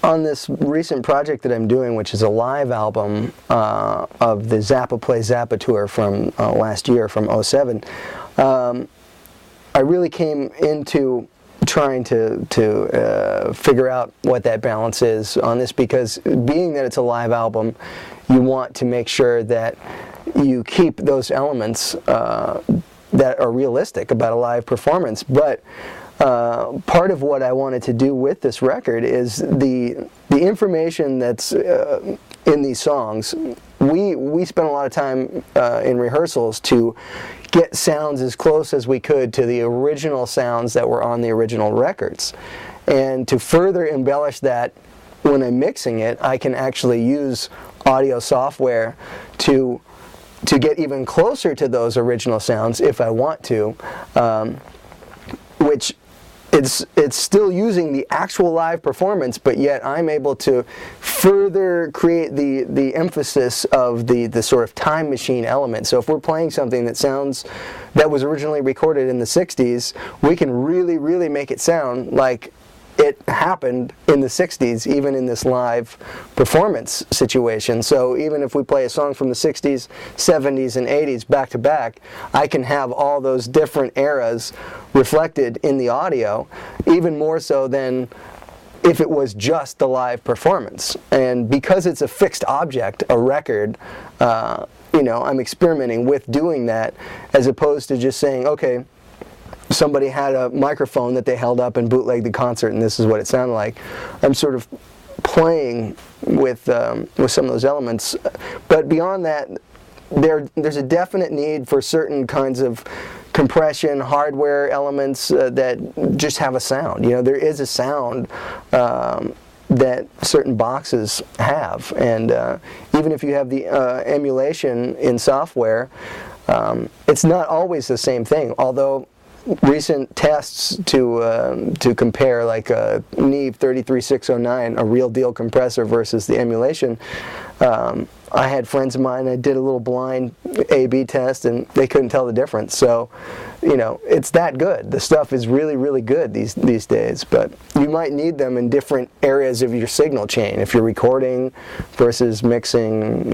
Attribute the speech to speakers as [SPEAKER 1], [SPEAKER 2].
[SPEAKER 1] on this recent project that I'm doing, which is a live album of the Zappa Plays Zappa tour from last year, from '07, I really came into trying to figure out what that balance is on this, because being that it's a live album, you want to make sure that you keep those elements that are realistic about a live performance. But part of what I wanted to do with this record is the information that's in these songs. We spent a lot of time in rehearsals to get sounds as close as we could to the original sounds that were on the original records. And to further embellish that, when I'm mixing it, I can actually use audio software to get even closer to those original sounds if I want to, which it's still using the actual live performance, but yet I'm able to further create the emphasis of the sort of time machine element. So if we're playing something that was originally recorded in the 60s, we can really make it sound like it happened in the 60s, even in this live performance situation. So even if we play a song from the 60s, 70s, and 80s back to back, I can have all those different eras reflected in the audio, even more so than if it was just the live performance. And because it's a fixed object, a record, I'm experimenting with doing that, as opposed to just saying, okay, somebody had a microphone that they held up and bootlegged the concert, and this is what it sounded like. I'm sort of playing with some of those elements. But beyond that, there's a definite need for certain kinds of compression hardware elements that just have a sound. There is a sound that certain boxes have, and even if you have the emulation in software, it's not always the same thing. Although recent tests to compare, like a Neve 33609, a real deal compressor, versus the emulation, I had friends of mine, I did a little blind A/B test, and they couldn't tell the difference. So, it's that good. The stuff is really good these days, but you might need them in different areas of your signal chain if you're recording versus mixing,